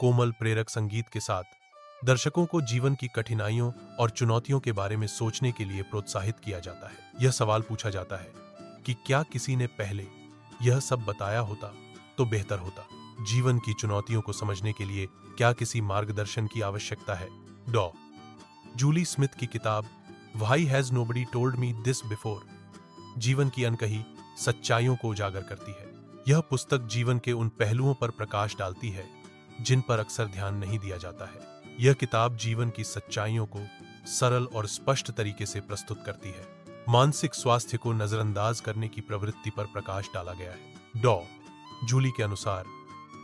कोमल प्रेरक संगीत के साथ दर्शकों को जीवन की कठिनाइयों और चुनौतियों के बारे में सोचने के लिए प्रोत्साहित किया जाता है। यह सवाल पूछा जाता है कि क्या किसी ने पहले यह सब बताया होता तो बेहतर होता। जीवन की चुनौतियों को समझने के लिए क्या किसी मार्गदर्शन की आवश्यकता है? डॉ. जूली स्मिथ की किताब why has nobody told me this before जीवन की अनकही सच्चाइयों को उजागर करती है। यह पुस्तक जीवन के उन पहलुओं पर प्रकाश डालती है जिन पर अक्सर ध्यान नहीं दिया जाता है। यह किताब जीवन की सच्चाइयों को सरल और स्पष्ट तरीके से प्रस्तुत करती है। मानसिक स्वास्थ्य को नजरअंदाज करने की प्रवृत्ति पर प्रकाश डाला गया है। डॉ. जूली के अनुसार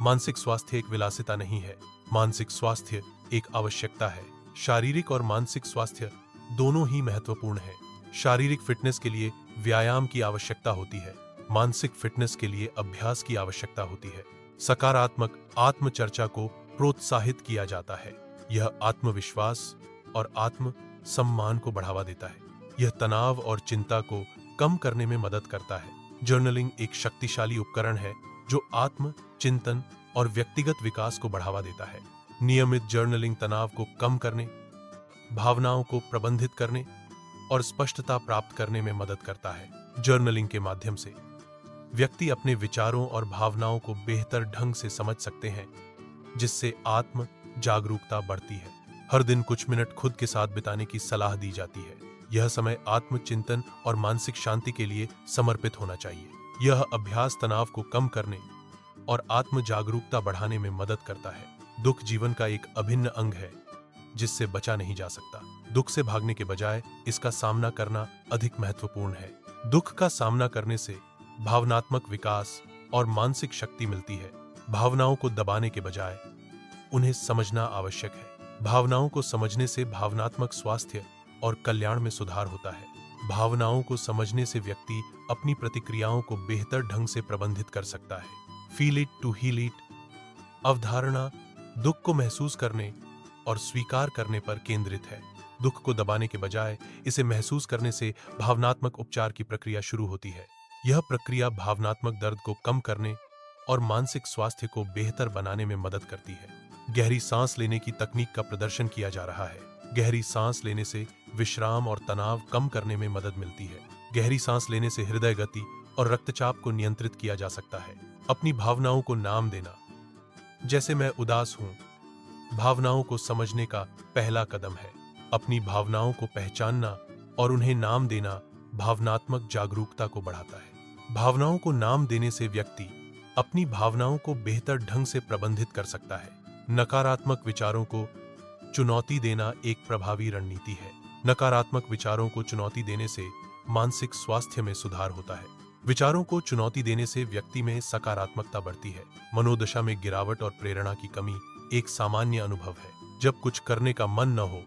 मानसिक स्वास्थ्य एक विलासिता नहीं है, मानसिक स्वास्थ्य एक आवश्यकता है। शारीरिक और मानसिक स्वास्थ्य दोनों ही महत्वपूर्ण है। शारीरिक फिटनेस के लिए व्यायाम की आवश्यकता होती है, मानसिक फिटनेस के लिए अभ्यास की आवश्यकता होती है। सकारात्मक आत्मचर्चा को प्रोत्साहित किया जाता है। यह आत्मविश्वास और आत्म सम्मान को बढ़ावा देता है। यह तनाव और चिंता को कम करने में मदद करता है। जर्नलिंग एक शक्तिशाली उपकरण है जो आत्म चिंतन और व्यक्तिगत विकास को बढ़ावा देता है। नियमित जर्नलिंग तनाव को कम करने, भावनाओं को प्रबंधित करने और स्पष्टता प्राप्त करने में मदद करता है। जर्नलिंग के माध्यम से व्यक्ति अपने विचारों और भावनाओं को बेहतर ढंग से समझ सकते हैं, जिससे आत्म जागरूकता बढ़ती है। हर दिन कुछ मिनट खुद के साथ बिताने की सलाह दी जाती है। यह समय आत्मचिंतन और मानसिक शांति के लिए समर्पित होना चाहिए। यह अभ्यास तनाव को कम करने और आत्म जागरूकता बढ़ाने में मदद करता है। दुख जीवन का एक अभिन्न अंग है जिससे बचा नहीं जा सकता। दुख से भागने के बजाय इसका सामना करना अधिक महत्वपूर्ण है। दुख का सामना करने से भावनात्मक विकास और मानसिक शक्ति मिलती है। भावनाओं को दबाने के बजाय उन्हें समझना आवश्यक है। भावनाओं को समझने से भावनात्मक स्वास्थ्य और कल्याण में सुधार होता है। भावनाओं को समझने से व्यक्ति अपनी प्रतिक्रियाओं को बेहतर ढंग से प्रबंधित कर सकता है। Feel it to heal it अवधारणा दुख को महसूस करने और स्वीकार करने पर केंद्रित है। दुख को दबाने के बजाय इसे महसूस करने से भावनात्मक उपचार की प्रक्रिया शुरू होती है। यह प्रक्रिया भावनात्मक दर्द को कम करने और मानसिक स्वास्थ्य को बेहतर बनाने में मदद करती है। गहरी सांस लेने की तकनीक का प्रदर्शन किया जा रहा है। गहरी सांस लेने से विश्राम और तनाव कम करने में मदद मिलती है। गहरी सांस लेने से हृदय गति और रक्तचाप को नियंत्रित किया जा सकता है। अपनी भावनाओं को नाम देना, जैसे मैं उदास हूं, भावनाओं को समझने का पहला कदम है। अपनी भावनाओं को पहचानना और उन्हें नाम देना भावनात्मक जागरूकता को बढ़ाता है। भावनाओं को नाम देने से व्यक्ति अपनी भावनाओं को बेहतर ढंग से प्रबंधित कर सकता है। नकारात्मक विचारों को चुनौती देना एक प्रभावी रणनीति है। नकारात्मक विचारों को चुनौती देने से मानसिक स्वास्थ्य में सुधार होता है। विचारों को चुनौती देने से व्यक्ति में सकारात्मकता बढ़ती है। मनोदशा में गिरावट और प्रेरणा की कमी एक सामान्य अनुभव है। जब कुछ करने का मन न हो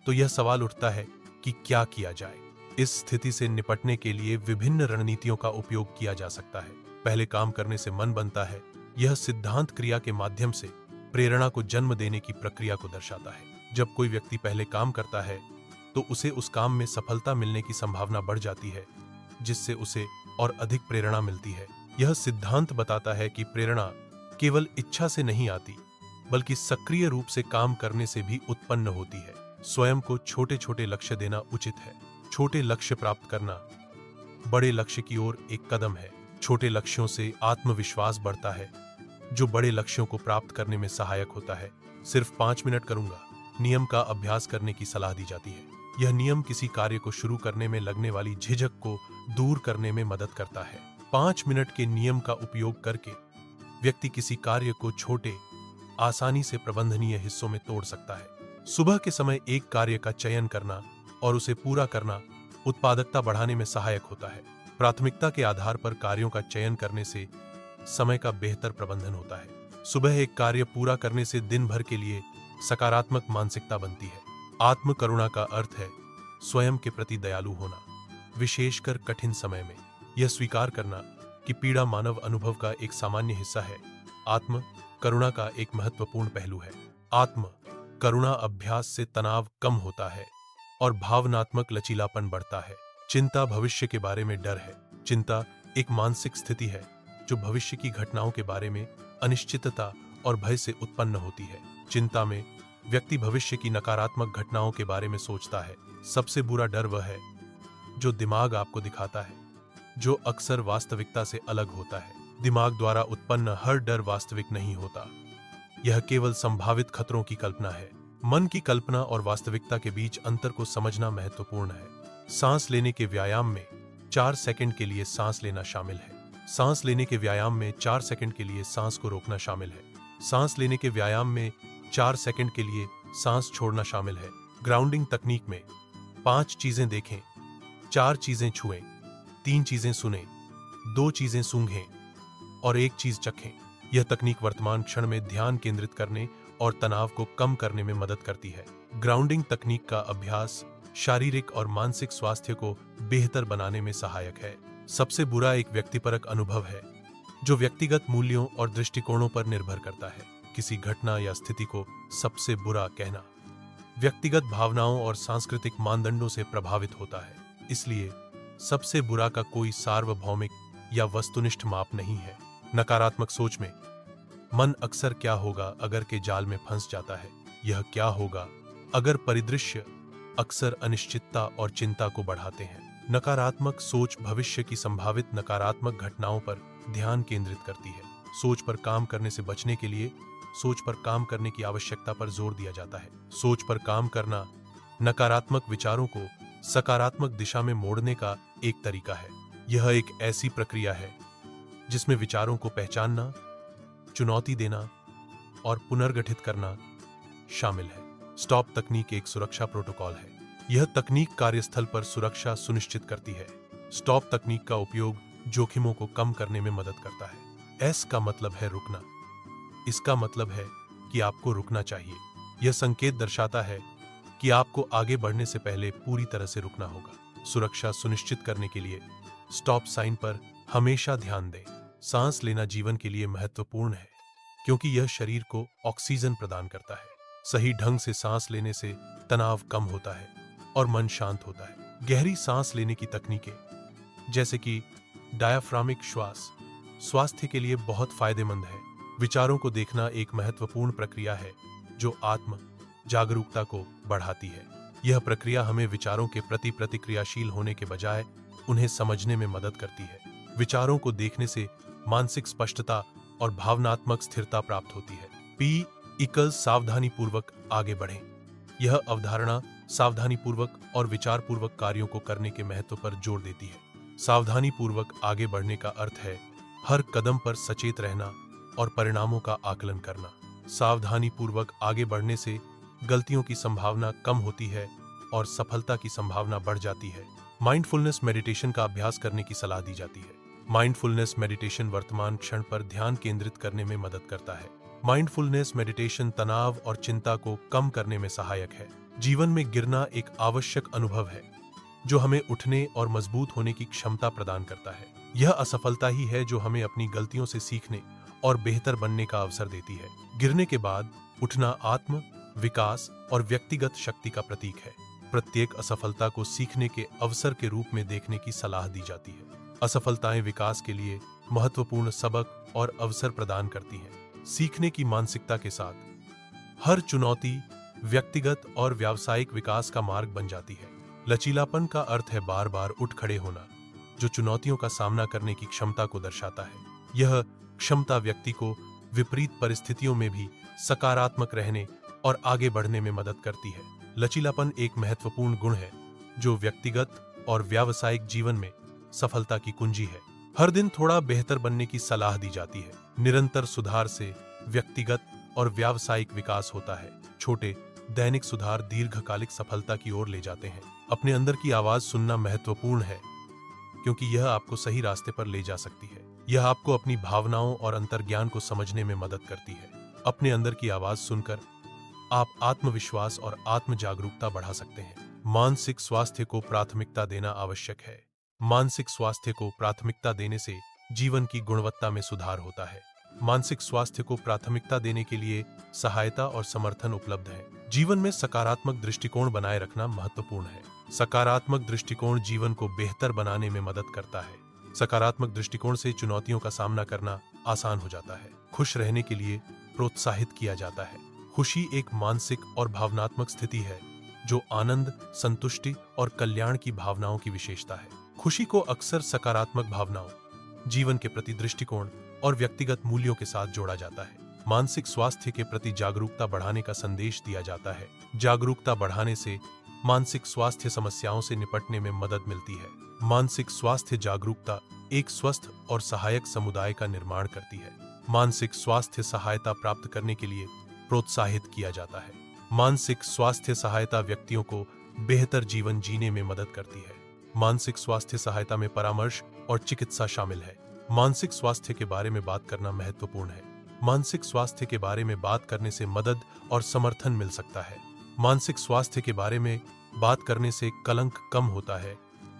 तो यह सवाल उठता है कि क्या किया जाए। इस स्थिति से निपटने के लिए विभिन्न रणनीतियों का उपयोग किया जा सकता है। पहले काम करने से मन बनता है। यह सिद्धांत क्रिया के माध्यम से प्रेरणा को जन्म देने की प्रक्रिया को दर्शाता है। जब कोई व्यक्ति पहले काम करता है तो उसे उस काम में सफलता मिलने की संभावना बढ़ जाती है, जिससे उसे और अधिक प्रेरणा मिलती है। यह सिद्धांत बताता है कि प्रेरणा केवल इच्छा से नहीं आती, बल्कि सक्रिय रूप से काम करने से भी उत्पन्न होती है। स्वयं को छोटे छोटे लक्ष्य देना उचित है। छोटे लक्ष्य प्राप्त करना बड़े लक्ष्य की ओर एक कदम है। छोटे लक्ष्यों से आत्मविश्वास बढ़ता है, जो बड़े लक्ष्यों को प्राप्त करने में सहायक होता है। सिर्फ 5 मिनट करूंगा नियम का अभ्यास करने की सलाह दी जाती है। यह नियम किसी कार्य को शुरू करने में लगने वाली झिझक को दूर करने में मदद करता है। 5 मिनट के नियम का उपयोग करके व्यक्ति किसी कार्य को छोटे, आसानी से प्रबंधनीय हिस्सों में तोड़ सकता है। सुबह के समय एक कार्य का चयन करना और उसे पूरा करना उत्पादकता बढ़ाने में सहायक होता है। प्राथमिकता के आधार पर कार्यों का चयन करने से समय का बेहतर प्रबंधन होता है। सुबह एक कार्य पूरा करने से दिन भर के लिए सकारात्मक मानसिकता बनती है। आत्म करुणा का अर्थ है स्वयं के प्रति दयालु होना, विशेषकर कठिन समय में। यह स्वीकार करना कि पीड़ा मानव अनुभव का एक सामान्य हिस्सा है, आत्म करुणा का एक महत्वपूर्ण पहलू है। आत्म करुणा अभ्यास से तनाव कम होता है और भावनात्मक लचीलापन बढ़ता है। चिंता भविष्य के बारे में डर है। चिंता एक मानसिक स्थिति है जो भविष्य की घटनाओं के बारे में अनिश्चितता और भय से उत्पन्न होती है। चिंता में व्यक्ति भविष्य की नकारात्मक घटनाओं के बारे में सोचता है। सबसे बुरा डर वह है जो दिमाग आपको दिखाता है, जो अक्सर वास्तविकता से अलग होता है। दिमाग द्वारा उत्पन्न हर डर वास्तविक नहीं होता, यह केवल संभावित खतरों की कल्पना है। मन की कल्पना और वास्तविकता के बीच अंतर को समझना महत्वपूर्ण है। सांस लेने के व्यायाम में 4 सेकंड के लिए सांस लेना शामिल है। सांस लेने के व्यायाम में 4 सेकंड के लिए सांस को रोकना शामिल है। सांस लेने के व्यायाम में 4 सेकंड के लिए सांस छोड़ना शामिल है। ग्राउंडिंग तकनीक में 5 चीजें देखें, 4 चीजें छुएं, 3 चीजें सुनें, 2 चीजें सूंघें और 1 चीज चखें। यह तकनीक वर्तमान क्षण में ध्यान केंद्रित करने और तनाव को कम करने में मदद करती है। ग्राउंडिंग तकनीक का अभ्यास शारीरिक और मानसिक स्वास्थ्य को बेहतर बनाने में सहायक है। सबसे बुरा एक व्यक्तिपरक अनुभव है जो व्यक्तिगत मूल्यों और दृष्टिकोणों पर निर्भर करता है। किसी घटना या स्थिति को सबसे बुरा कहना व्यक्तिगत भावनाओं और सांस्कृतिक मानदंडों से प्रभावित होता है। इसलिए सबसे बुरा का कोई सार्वभौमिक या वस्तुनिष्ठ माप नहीं है। नकारात्मक सोच में मन अक्सर क्या होगा अगर के जाल में फंस जाता है। यह क्या होगा अगर परिदृश्य अक्सर अनिश्चितता और चिंता को बढ़ाते हैं। नकारात्मक सोच भविष्य की संभावित नकारात्मक घटनाओं पर ध्यान केंद्रित करती है। सोच पर काम करने से बचने के लिए सोच पर काम करने की आवश्यकता पर जोर दिया जाता है। सोच पर काम करना नकारात्मक विचारों को सकारात्मक दिशा में मोड़ने का एक तरीका है। यह एक ऐसी प्रक्रिया है जिसमें विचारों को पहचानना, चुनौती देना और पुनर्गठित करना शामिल है। स्टॉप तकनीक एक सुरक्षा प्रोटोकॉल है। यह तकनीक कार्यस्थल पर सुरक्षा सुनिश्चित करती है। स्टॉप तकनीक का उपयोग जोखिमों को कम करने में मदद करता है। एस का मतलब है रुकना। इसका मतलब है कि आपको रुकना चाहिए। यह संकेत दर्शाता है कि आपको आगे बढ़ने से पहले पूरी तरह से रुकना होगा। सुरक्षा सुनिश्चित करने के लिए स्टॉप साइन पर हमेशा ध्यान दें। सांस लेना जीवन के लिए महत्वपूर्ण है क्योंकि यह शरीर को ऑक्सीजन प्रदान करता है। सही ढंग से सांस लेने से तनाव कम होता है और मन शांत होता है। गहरी सांस लेने की तकनीकें जैसे कि डायाफ्रामिक श्वास स्वास्थ्य के लिए बहुत फायदेमंद है। विचारों को देखना एक महत्वपूर्ण प्रक्रिया है जो आत्म जागरूकता को बढ़ाती है। यह प्रक्रिया हमें विचारों के प्रति प्रतिक्रियाशील होने के बजाय उन्हें समझने में मदद करती है। विचारों को देखने से मानसिक स्पष्टता और भावनात्मक स्थिरता प्राप्त होती है। P= सावधानी पूर्वक आगे बढ़ें। यह अवधारणा सावधानी पूर्वक और विचार पूर्वक कार्यों को करने के महत्व पर जोर देती है। सावधानी पूर्वक आगे बढ़ने का अर्थ है हर कदम पर सचेत रहना और परिणामों का आकलन करना। सावधानी पूर्वक आगे बढ़ने से गलतियों की संभावना कम होती है और सफलता की संभावना बढ़ जाती है। माइंडफुलनेस मेडिटेशन का अभ्यास करने की सलाह दी जाती है। माइंडफुलनेस मेडिटेशन वर्तमान क्षण पर ध्यान केंद्रित करने में मदद करता है। माइंडफुलनेस मेडिटेशन तनाव और चिंता को कम करने में सहायक है। जीवन में गिरना एक आवश्यक अनुभव है जो हमें उठने और मजबूत होने की क्षमता प्रदान करता है। यह असफलता ही है जो हमें अपनी गलतियों से सीखने और बेहतर बनने का अवसर देती है। गिरने के बाद उठना आत्म विकास और व्यक्तिगत शक्ति का प्रतीक है। प्रत्येक असफलता को सीखने के अवसर के रूप में देखने की सलाह दी जाती है। असफलताएं विकास के लिए महत्वपूर्ण सबक और अवसर प्रदान करती हैं। सीखने की मानसिकता के साथ हर चुनौती व्यक्तिगत और व्यावसायिक विकास का मार्ग बन जाती है। लचीलापन का अर्थ है बार बार उठ खड़े होना, जो चुनौतियों का सामना करने की क्षमता को दर्शाता है। यह क्षमता व्यक्ति को विपरीत परिस्थितियों में भी सकारात्मक रहने और आगे बढ़ने में मदद करती है। लचीलापन एक महत्वपूर्ण गुण है जो व्यक्तिगत और व्यावसायिक जीवन में सफलता की कुंजी है। हर दिन थोड़ा बेहतर बनने की सलाह दी जाती है। निरंतर सुधार से व्यक्तिगत और व्यावसायिक विकास होता है। छोटे दैनिक सुधार दीर्घकालिक सफलता की ओर ले जाते हैं। अपने अंदर की आवाज सुनना महत्वपूर्ण है क्योंकि यह आपको सही रास्ते पर ले जा सकती है। यह आपको अपनी भावनाओं और अंतर्ज्ञान को समझने में मदद करती है। अपने अंदर की आवाज सुनकर आप आत्मविश्वास और आत्म जागरूकता बढ़ा सकते हैं। मानसिक स्वास्थ्य को प्राथमिकता देना आवश्यक है। मानसिक स्वास्थ्य को प्राथमिकता देने से जीवन की गुणवत्ता में सुधार होता है। मानसिक स्वास्थ्य को प्राथमिकता देने के लिए सहायता और समर्थन उपलब्ध है। जीवन में सकारात्मक दृष्टिकोण बनाए रखना महत्वपूर्ण है। सकारात्मक दृष्टिकोण जीवन को बेहतर बनाने में मदद करता है। सकारात्मक दृष्टिकोण से चुनौतियों का सामना करना आसान हो जाता है। खुश रहने के लिए प्रोत्साहित किया जाता है। खुशी एक मानसिक और भावनात्मक स्थिति है जो आनंद, संतुष्टि और कल्याण की भावनाओं की विशेषता है। खुशी को अक्सर सकारात्मक भावनाओं, जीवन के प्रति दृष्टिकोण और व्यक्तिगत मूल्यों के साथ जोड़ा जाता है। मानसिक स्वास्थ्य के प्रति जागरूकता बढ़ाने का संदेश दिया जाता है। जागरूकता बढ़ाने से मानसिक स्वास्थ्य समस्याओं से निपटने में मदद मिलती है। मानसिक स्वास्थ्य जागरूकता एक स्वस्थ और सहायक समुदाय का निर्माण करती है। मानसिक स्वास्थ्य सहायता प्राप्त करने के लिए प्रोत्साहित किया जाता है। मानसिक स्वास्थ्य सहायता व्यक्तियों को बेहतर जीवन जीने में मदद करती है। मानसिक स्वास्थ्य सहायता में परामर्श और चिकित्सा शामिल है। मानसिक स्वास्थ्य के बारे में बात करना महत्वपूर्ण है। मानसिक स्वास्थ्य के बारे में बात करने से मदद और समर्थन मिल सकता है। मानसिक स्वास्थ्य के बारे में बात करने से कलंक कम होता है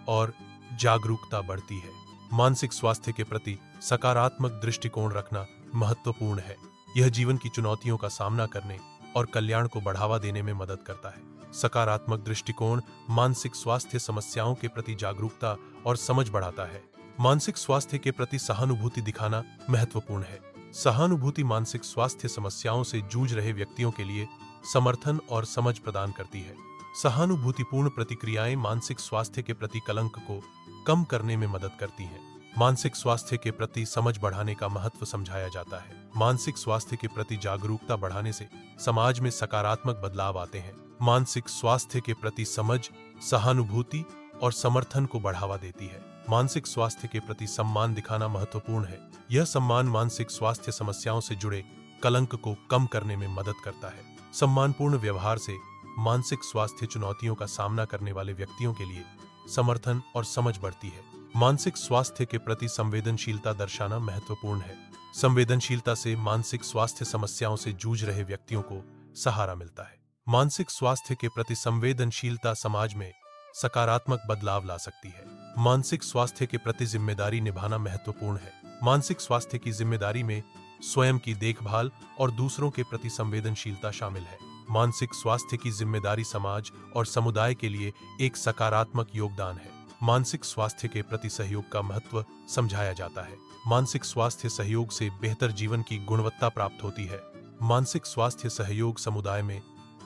और जागरूकता बढ़ती है। मानसिक स्वास्थ्य के प्रति सकारात्मक दृष्टिकोण रखना महत्वपूर्ण है। यह जीवन की चुनौतियों का सामना करने और कल्याण को बढ़ावा देने में मदद करता है। सकारात्मक दृष्टिकोण मानसिक स्वास्थ्य समस्याओं के प्रति जागरूकता और समझ बढ़ाता है। मानसिक स्वास्थ्य के प्रति सहानुभूति दिखाना महत्वपूर्ण है। सहानुभूति मानसिक स्वास्थ्य समस्याओं से जूझ रहे व्यक्तियों के लिए समर्थन और समझ प्रदान करती है। सहानुभूतिपूर्ण प्रतिक्रियाएं मानसिक स्वास्थ्य के प्रति कलंक को कम करने में मदद करती हैं। मानसिक स्वास्थ्य के प्रति समझ बढ़ाने का महत्व समझाया जाता है। मानसिक स्वास्थ्य के प्रति जागरूकता बढ़ाने से समाज में सकारात्मक बदलाव आते हैं। मानसिक स्वास्थ्य के प्रति समझ, सहानुभूति और समर्थन को बढ़ावा देती है। मानसिक स्वास्थ्य के प्रति सम्मान दिखाना महत्वपूर्ण है। यह सम्मान मानसिक स्वास्थ्य समस्याओं से जुड़े कलंक को कम करने में मदद करता है। सम्मानपूर्ण व्यवहार से मानसिक स्वास्थ्य चुनौतियों का सामना करने वाले व्यक्तियों के लिए समर्थन और समझ बढ़ती है। मानसिक स्वास्थ्य के प्रति संवेदनशीलता दर्शाना महत्वपूर्ण है। संवेदनशीलता से मानसिक स्वास्थ्य समस्याओं से जूझ रहे व्यक्तियों को सहारा मिलता है। मानसिक स्वास्थ्य के प्रति संवेदनशीलता समाज में सकारात्मक बदलाव ला सकती है। मानसिक स्वास्थ्य के प्रति जिम्मेदारी निभाना महत्वपूर्ण है। मानसिक स्वास्थ्य की जिम्मेदारी में स्वयं की देखभाल और दूसरों के प्रति संवेदनशीलता शामिल है। मानसिक स्वास्थ्य की जिम्मेदारी समाज और समुदाय के लिए एक सकारात्मक योगदान है। मानसिक स्वास्थ्य के प्रति सहयोग का महत्व समझाया जाता है। मानसिक स्वास्थ्य सहयोग से बेहतर जीवन की गुणवत्ता प्राप्त होती है। मानसिक स्वास्थ्य सहयोग समुदाय में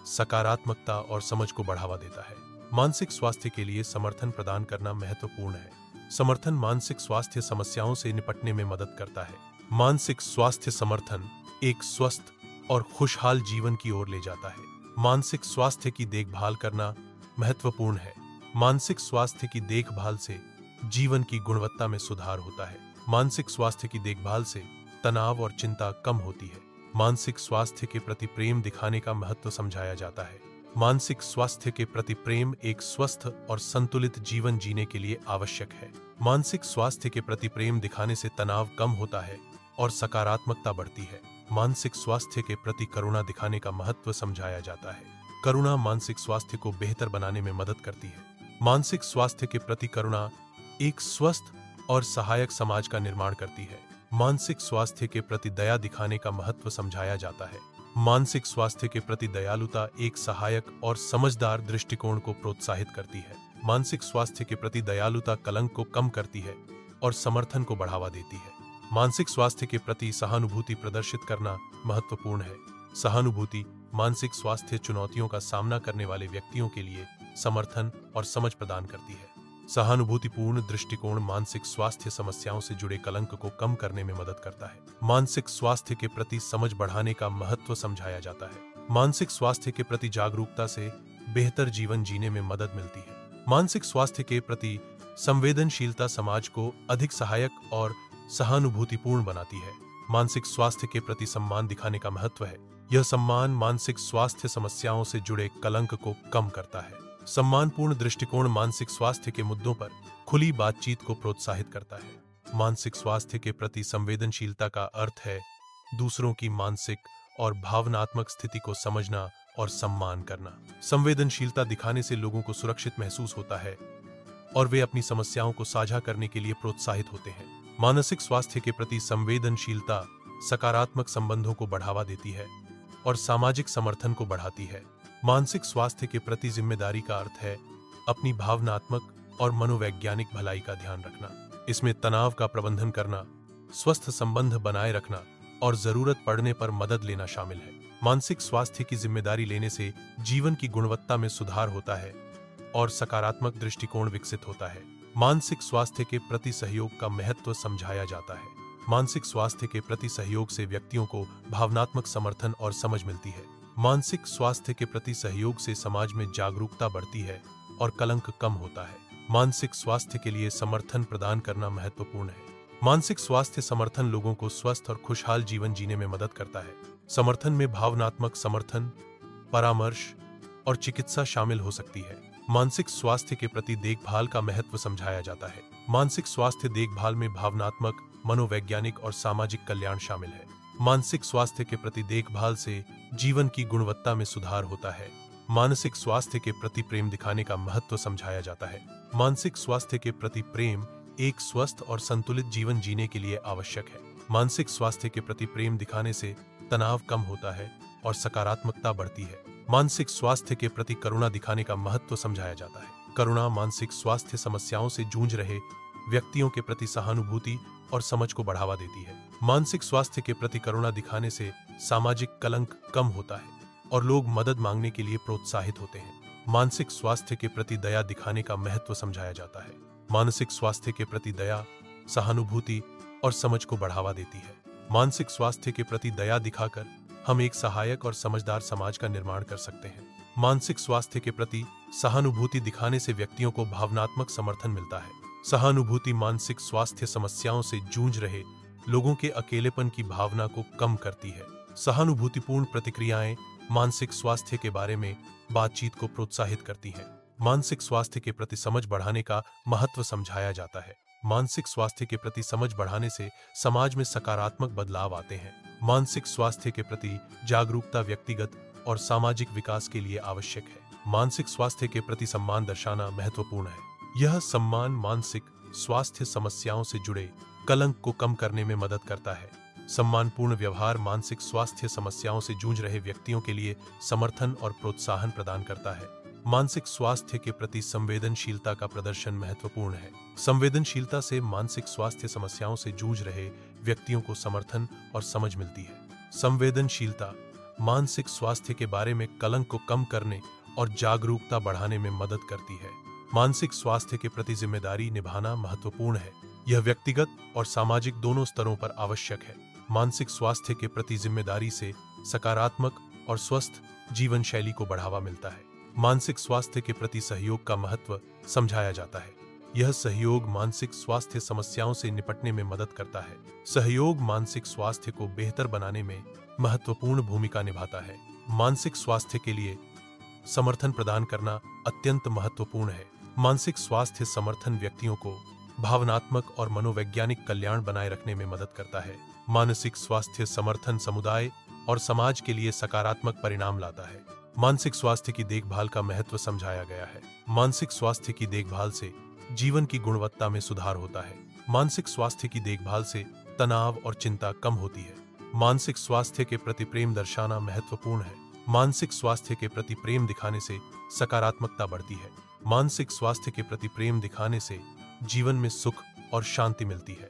सकारात्मकता और समझ को बढ़ावा देता है। मानसिक स्वास्थ्य के लिए समर्थन प्रदान करना महत्वपूर्ण है। समर्थन मानसिक स्वास्थ्य समस्याओं से निपटने में मदद करता है। मानसिक स्वास्थ्य समर्थन एक स्वस्थ और खुशहाल जीवन की ओर ले जाता है। मानसिक स्वास्थ्य की देखभाल करना महत्वपूर्ण है। मानसिक स्वास्थ्य की देखभाल से जीवन की गुणवत्ता में सुधार होता है। मानसिक स्वास्थ्य की देखभाल से तनाव और चिंता कम होती है। मानसिक स्वास्थ्य के प्रति प्रेम दिखाने का महत्व समझाया जाता है। मानसिक स्वास्थ्य के प्रति प्रेम एक स्वस्थ और संतुलित जीवन जीने के लिए आवश्यक है। मानसिक स्वास्थ्य के प्रति प्रेम दिखाने से तनाव कम होता है और सकारात्मकता बढ़ती है। मानसिक स्वास्थ्य के प्रति करुणा दिखाने का महत्व समझाया जाता है। करुणा मानसिक स्वास्थ्य को बेहतर बनाने में मदद करती है। मानसिक स्वास्थ्य के प्रति करुणा एक स्वस्थ और सहायक समाज का निर्माण करती है। मानसिक स्वास्थ्य के प्रति दया दिखाने का महत्व समझाया जाता है। मानसिक स्वास्थ्य के प्रति दयालुता एक सहायक और समझदार दृष्टिकोण को प्रोत्साहित करती है। मानसिक स्वास्थ्य के प्रति दयालुता कलंक को कम करती है और समर्थन को बढ़ावा देती है। मानसिक स्वास्थ्य के प्रति सहानुभूति प्रदर्शित करना महत्वपूर्ण है। सहानुभूति मानसिक स्वास्थ्य चुनौतियों का सामना करने वाले व्यक्तियों के लिए समर्थन और समझ प्रदान करती है। सहानुभूतिपूर्ण दृष्टिकोण मानसिक स्वास्थ्य समस्याओं से जुड़े कलंक को कम करने में मदद करता है। मानसिक स्वास्थ्य के प्रति समझ बढ़ाने का महत्व समझाया जाता है। मानसिक स्वास्थ्य के प्रति जागरूकता से बेहतर जीवन जीने में मदद मिलती है। मानसिक स्वास्थ्य के प्रति संवेदनशीलता समाज को अधिक सहायक और सहानुभूतिपूर्ण बनाती है। मानसिक स्वास्थ्य के प्रति सम्मान दिखाने का महत्व है। यह सम्मान मानसिक स्वास्थ्य समस्याओं से जुड़े कलंक को कम करता है। सम्मानपूर्ण दृष्टिकोण मानसिक स्वास्थ्य के मुद्दों पर खुली बातचीत को प्रोत्साहित करता है। मानसिक स्वास्थ्य के प्रति संवेदनशीलता का अर्थ है दूसरों की मानसिक और भावनात्मक स्थिति को समझना और सम्मान करना। संवेदनशीलता दिखाने से लोगों को सुरक्षित महसूस होता है और वे अपनी समस्याओं को साझा करने के लिए प्रोत्साहित होते हैं। मानसिक स्वास्थ्य के प्रति संवेदनशीलता सकारात्मक संबंधों को बढ़ावा देती है और सामाजिक समर्थन को बढ़ाती है। मानसिक स्वास्थ्य के प्रति जिम्मेदारी का अर्थ है अपनी भावनात्मक और मनोवैज्ञानिक भलाई का ध्यान रखना। इसमें तनाव का प्रबंधन करना, स्वस्थ संबंध बनाए रखना और जरूरत पड़ने पर मदद लेना शामिल है। मानसिक स्वास्थ्य की जिम्मेदारी लेने से जीवन की गुणवत्ता में सुधार होता है और सकारात्मक दृष्टिकोण विकसित होता है। मानसिक स्वास्थ्य के प्रति सहयोग का महत्व समझाया जाता है। मानसिक स्वास्थ्य के प्रति सहयोग से व्यक्तियों को भावनात्मक समर्थन और समझ मिलती है। मानसिक स्वास्थ्य के प्रति सहयोग से समाज में जागरूकता बढ़ती है और कलंक कम होता है। मानसिक स्वास्थ्य के लिए समर्थन प्रदान करना महत्वपूर्ण है। मानसिक स्वास्थ्य समर्थन लोगों को स्वस्थ और खुशहाल जीवन जीने में मदद करता है। समर्थन में भावनात्मक समर्थन, परामर्श और चिकित्सा शामिल हो सकती है। मानसिक स्वास्थ्य के प्रति देखभाल का महत्व समझाया जाता है। मानसिक स्वास्थ्य देखभाल में भावनात्मक, मनोवैज्ञानिक और सामाजिक कल्याण शामिल है। मानसिक स्वास्थ्य के प्रति देखभाल से जीवन की गुणवत्ता में सुधार होता है। मानसिक स्वास्थ्य के प्रति प्रेम दिखाने का महत्व समझाया जाता है। मानसिक स्वास्थ्य के प्रति प्रेम एक स्वस्थ और संतुलित जीवन जीने के लिए आवश्यक है। मानसिक स्वास्थ्य के प्रति प्रेम दिखाने से तनाव कम होता है और सकारात्मकता बढ़ती है। मानसिक स्वास्थ्य के प्रति करुणा दिखाने का महत्व समझाया जाता है। करुणा मानसिक स्वास्थ्य समस्याओं से जूझ रहे व्यक्तियों के प्रति सहानुभूति और समझ को बढ़ावा देती है। मानसिक स्वास्थ्य के प्रति करुणा दिखाने से सामाजिक कलंक कम होता है और लोग मदद मांगने के लिए प्रोत्साहित होते हैं। मानसिक स्वास्थ्य के प्रति दया दिखाने का महत्व समझाया जाता है। मानसिक स्वास्थ्य के प्रति दया, सहानुभूति और समझ को बढ़ावा देती है। मानसिक स्वास्थ्य के प्रति दया दिखाकर हम एक सहायक और समझदार समाज का निर्माण कर सकते हैं। मानसिक स्वास्थ्य के प्रति सहानुभूति दिखाने से व्यक्तियों को भावनात्मक समर्थन मिलता है। सहानुभूति मानसिक स्वास्थ्य समस्याओं से जूझ रहे लोगों के अकेलेपन की भावना को कम करती है। सहानुभूतिपूर्ण प्रतिक्रियाएं मानसिक स्वास्थ्य के बारे में बातचीत को प्रोत्साहित करती हैं। मानसिक स्वास्थ्य के प्रति समझ बढ़ाने का महत्व समझाया जाता है। मानसिक स्वास्थ्य के प्रति समझ बढ़ाने से समाज में सकारात्मक बदलाव आते हैं। मानसिक स्वास्थ्य के प्रति जागरूकता व्यक्तिगत और सामाजिक विकास के लिए आवश्यक है। मानसिक स्वास्थ्य के प्रति सम्मान दर्शाना महत्वपूर्ण है। यह सम्मान मानसिक स्वास्थ्य समस्याओं से जुड़े कलंक को कम करने में मदद करता है। सम्मानपूर्ण व्यवहार मानसिक स्वास्थ्य समस्याओं से जूझ रहे व्यक्तियों के लिए समर्थन और प्रोत्साहन प्रदान करता है। मानसिक स्वास्थ्य के प्रति संवेदनशीलता का प्रदर्शन महत्वपूर्ण है। संवेदनशीलता से मानसिक स्वास्थ्य समस्याओं से जूझ रहे व्यक्तियों को समर्थन और समझ मिलती है। संवेदनशीलता मानसिक स्वास्थ्य के बारे में कलंक को कम करने और जागरूकता बढ़ाने में मदद करती है। मानसिक स्वास्थ्य के प्रति जिम्मेदारी निभाना महत्वपूर्ण है। यह व्यक्तिगत और सामाजिक दोनों स्तरों पर आवश्यक है। मानसिक स्वास्थ्य के प्रति जिम्मेदारी से सकारात्मक और स्वस्थ जीवन शैली को बढ़ावा मिलता है। मानसिक स्वास्थ्य के प्रति सहयोग का महत्व समझाया जाता है। यह सहयोग मानसिक स्वास्थ्य समस्याओं से निपटने में मदद करता है। सहयोग मानसिक स्वास्थ्य को बेहतर बनाने में महत्वपूर्ण भूमिका निभाता है। मानसिक स्वास्थ्य के लिए समर्थन प्रदान करना अत्यंत महत्वपूर्ण है। मानसिक स्वास्थ्य समर्थन व्यक्तियों को भावनात्मक और मनोवैज्ञानिक कल्याण बनाए रखने में मदद करता है। मानसिक स्वास्थ्य समर्थन समुदाय और समाज के लिए सकारात्मक परिणाम लाता है। मानसिक स्वास्थ्य की देखभाल का महत्व समझाया गया है। मानसिक स्वास्थ्य की देखभाल से जीवन की गुणवत्ता में सुधार होता है। मानसिक स्वास्थ्य की देखभाल से तनाव और चिंता कम होती है। मानसिक स्वास्थ्य के प्रति प्रेम दर्शाना महत्वपूर्ण है। मानसिक स्वास्थ्य के प्रति प्रेम दिखाने से सकारात्मकता बढ़ती है। मानसिक स्वास्थ्य के प्रति प्रेम दिखाने से जीवन में सुख और शांति मिलती है।